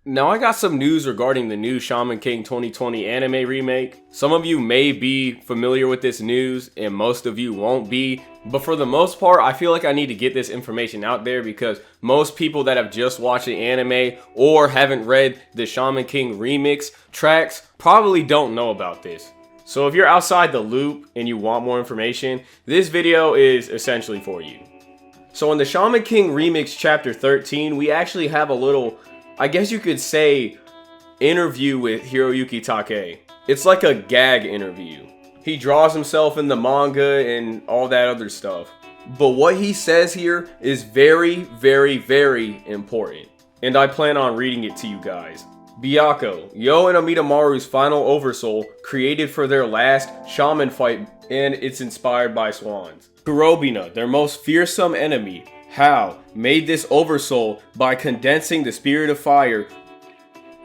Now I got some news regarding the new Shaman King 2020 anime remake. Some of you may be familiar with this news and most of you won't be, but for the most part I feel like I need to get this information out there because most people that have just watched the anime or haven't read the Shaman King remix tracks probably don't know about this. So if you're outside the loop and you want more information, this video is essentially for you. So in the Shaman King remix chapter 13, we actually have a little, I guess you could say, interview with Hiroyuki Takei. It's like a gag interview. He draws himself in the manga and all that other stuff. But what he says here is very, very, very important. And I plan on reading it to you guys. Byakko, Yoh and Amidamaru's final oversoul created for their last Shaman Fight, and it's inspired by swans. Kurobina, their most fearsome enemy, How made this oversoul by condensing the spirit of fire.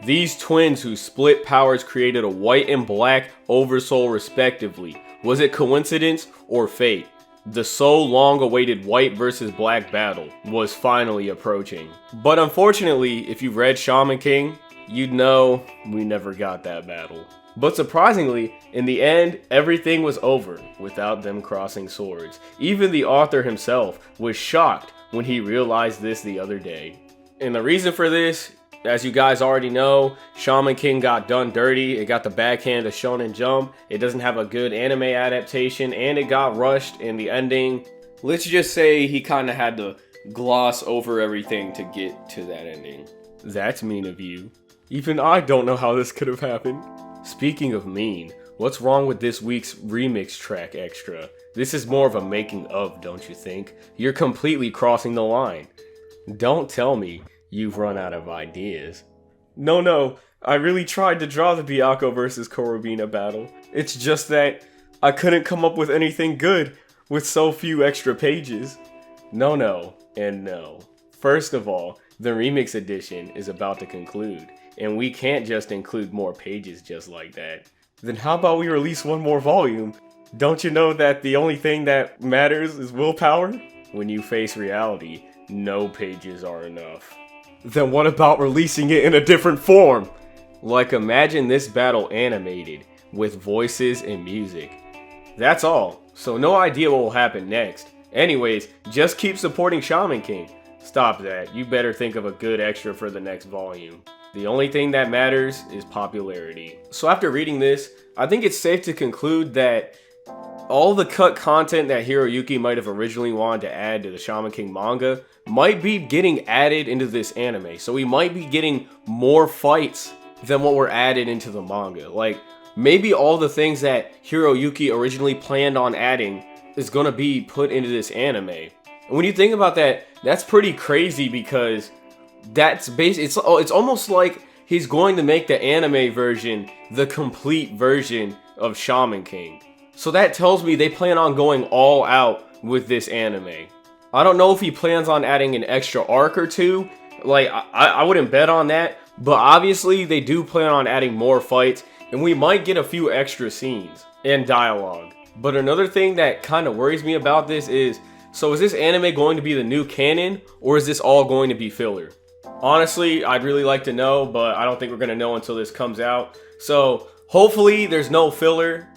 These twins who split powers created a white and black oversoul respectively. Was it coincidence or fate? The so long awaited white versus black battle was finally approaching. But unfortunately, if you've read Shaman King, you'd know we never got that battle. But surprisingly, in the end, everything was over without them crossing swords. Even the author himself was shocked when he realized this the other day. And the reason for this, as you guys already know, Shaman King got done dirty. It got the backhand of Shonen Jump. It doesn't have a good anime adaptation, and it got rushed in the ending. Let's just say he kind of had to gloss over everything to get to that ending. That's mean of you. Even I don't know how this could have happened. Speaking of mean, what's wrong with this week's remix track extra? This is more of a making of, don't you think? You're completely crossing the line. Don't tell me you've run out of ideas. No, I really tried to draw the Byakko versus Kurobina battle. It's just that I couldn't come up with anything good with so few extra pages. No, and no. First of all, the remix edition is about to conclude, and we can't just include more pages just like that. Then how about we release one more volume? Don't you know that the only thing that matters is willpower? When you face reality, no pages are enough. Then what about releasing it in a different form? Like imagine this battle animated with voices and music. That's all, so no idea what will happen next. Anyways, just keep supporting Shaman King. Stop that, you better think of a good extra for the next volume. The only thing that matters is popularity. So after reading this, I think it's safe to conclude that all the cut content that Hiroyuki might have originally wanted to add to the Shaman King manga might be getting added into this anime. So we might be getting more fights than what were added into the manga. Like, maybe all the things that Hiroyuki originally planned on adding is gonna be put into this anime. And when you think about that, that's pretty crazy because that's it's almost like he's going to make the anime version the complete version of Shaman King. So that tells me they plan on going all out with this anime. I don't know if he plans on adding an extra arc or two. Like, I wouldn't bet on that. But obviously they do plan on adding more fights, and we might get a few extra scenes and dialogue. But another thing that kind of worries me about this is, so is this anime going to be the new canon, or is this all going to be filler? Honestly, I'd really like to know, but I don't think we're going to know until this comes out. So hopefully there's no filler,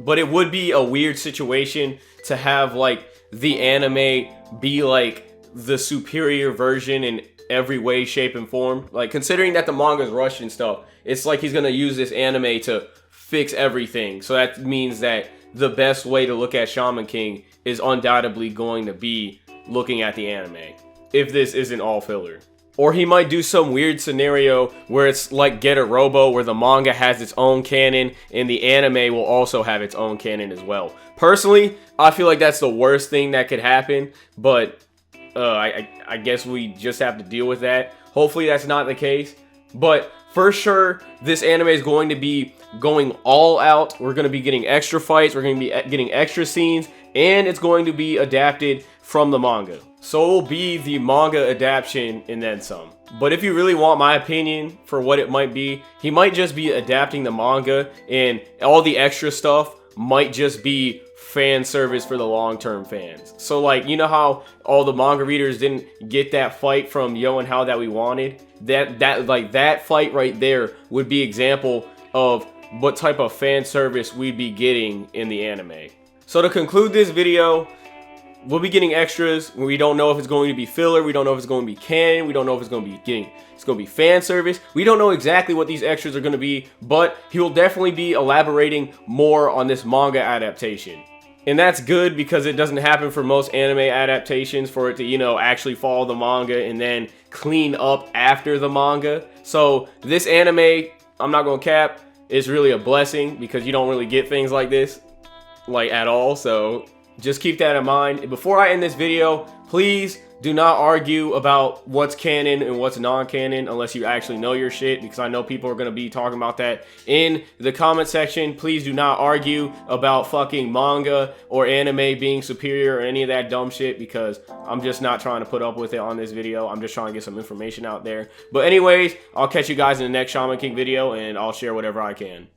but it would be a weird situation to have like the anime be like the superior version in every way, shape, and form. Like, considering that the manga's rushed and stuff, it's like he's going to use this anime to fix everything. So that means that the best way to look at Shaman King is undoubtedly going to be looking at the anime, if this isn't all filler. Or he might do some weird scenario where it's like Get a Robo, where the manga has its own canon and the anime will also have its own canon as well. Personally, I feel like that's the worst thing that could happen, but I guess we just have to deal with that. Hopefully that's not the case, but for sure, this anime is going to be going all out. We're going to be getting extra fights, we're going to be getting extra scenes, and it's going to be adapted from the manga. So it will be the manga adaptation and then some. But if you really want my opinion for what it might be, he might just be adapting the manga and all the extra stuff might just be fan service for the long-term fans. So like, you know how all the manga readers didn't get that fight from Yoh and How that we wanted? That fight right there would be example of what type of fan service we'd be getting in the anime. So to conclude this video, we'll be getting extras. We don't know if it's going to be filler. We don't know if it's going to be canon. We don't know if it's going to be fan service. We don't know exactly what these extras are going to be, but he will definitely be elaborating more on this manga adaptation. And that's good because it doesn't happen for most anime adaptations for it to, you know, actually follow the manga and then clean up after the manga. So this anime, I'm not going to cap, is really a blessing because you don't really get things like this, like at all. So just keep that in mind. Before I end this video, please do not argue about what's canon and what's non-canon unless you actually know your shit, because I know people are going to be talking about that in the comment section. Please do not argue about fucking manga or anime being superior or any of that dumb shit, because I'm just not trying to put up with it on this video. I'm just trying to get some information out there. But anyways, I'll catch you guys in the next Shaman King video, and I'll share whatever I can.